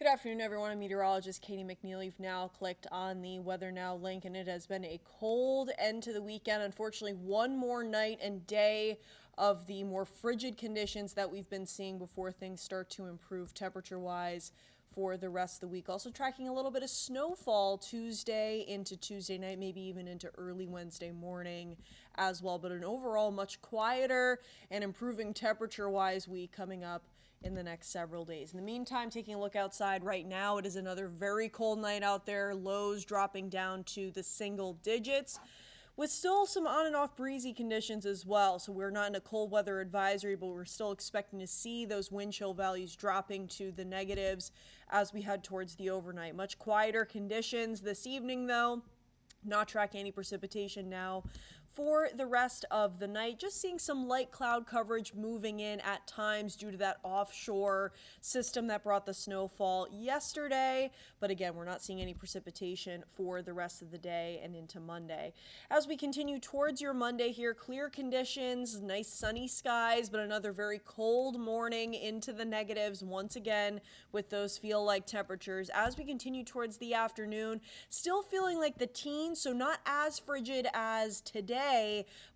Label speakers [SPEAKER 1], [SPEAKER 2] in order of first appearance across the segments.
[SPEAKER 1] Good afternoon, everyone. I'm meteorologist Catie McNeil. You've now clicked on the Weather Now link, and it has been a cold end to the weekend. Unfortunately, one more night and day of the more frigid conditions that we've been seeing before things start to improve temperature-wise for the rest of the week. Also tracking a little bit of snowfall Tuesday into Tuesday night, maybe even into early Wednesday morning as well. But an overall much quieter and improving temperature-wise week coming up in the next several days. In the meantime, taking a look outside right now, it is another very cold night out there. Lows dropping down to the single digits, with still some on and off breezy conditions as well. So we're not in a cold weather advisory, but we're still expecting to see those wind chill values dropping to the negatives as we head towards the overnight. Much quieter conditions this evening, though. Not tracking any precipitation now for the rest of the night. Just seeing some light cloud coverage moving in at times due to that offshore system that brought the snowfall yesterday. But again, we're not seeing any precipitation for the rest of the day and into Monday. As we continue towards your Monday here, clear conditions, nice sunny skies, but another very cold morning into the negatives once again with those feel-like temperatures. As we continue towards the afternoon, still feeling like the teens, so not as frigid as today,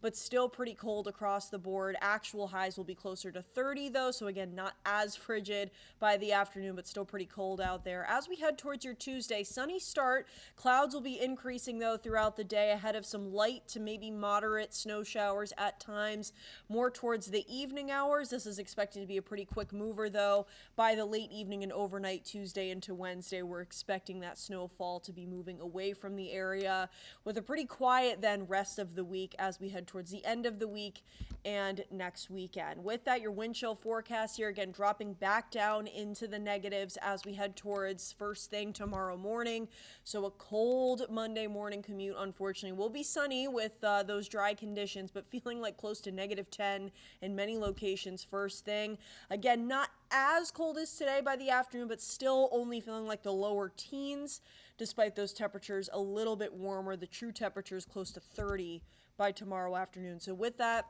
[SPEAKER 1] but still pretty cold across the board. Actual highs will be closer to 30 though, so again, not as frigid by the afternoon, but still pretty cold out there. As we head towards your Tuesday, sunny start. Clouds will be increasing though throughout the day ahead of some light to maybe moderate snow showers at times more towards the evening hours. This is expected to be a pretty quick mover though. By the late evening and overnight Tuesday into Wednesday, we're expecting that snowfall to be moving away from the area, with a pretty quiet then rest of the week as we head towards the end of the week and next weekend. With that, your wind chill forecast here again dropping back down into the negatives as we head towards first thing tomorrow morning. So a cold Monday morning commute, unfortunately. Will be sunny with those dry conditions, but feeling like close to -10 in many locations first thing. Again, not as cold as today by the afternoon, but still only feeling like the lower teens, despite those temperatures a little bit warmer. The true temperature is close to 30 by tomorrow afternoon. So with that,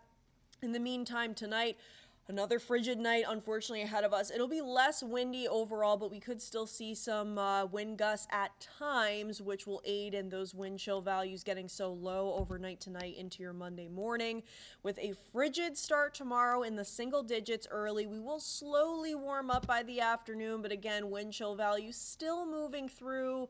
[SPEAKER 1] in the meantime, tonight, another frigid night, unfortunately, ahead of us. It'll be less windy overall, but we could still see some wind gusts at times, which will aid in those wind chill values getting so low overnight tonight into your Monday morning. With a frigid start tomorrow in the single digits early, we will slowly warm up by the afternoon, but again, wind chill values still moving through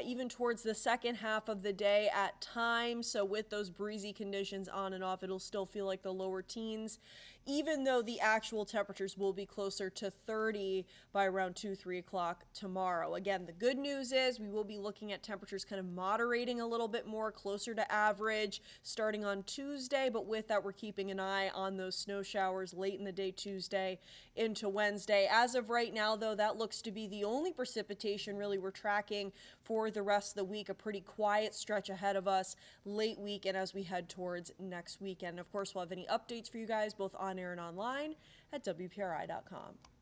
[SPEAKER 1] even towards the second half of the day at times. So with those breezy conditions on and off, it'll still feel like the lower teens, even though the actual temperatures will be closer to 30 by around 2-3 o'clock tomorrow. Again, the good news is we will be looking at temperatures kind of moderating a little bit more, closer to average starting on Tuesday, but with that, we're keeping an eye on those snow showers late in the day Tuesday into Wednesday. As of right now, though, that looks to be the only precipitation really we're tracking for the rest of the week. A pretty quiet stretch ahead of us late week and as we head towards next weekend. Of course, we'll have any updates for you guys both on air and online at WPRI.com.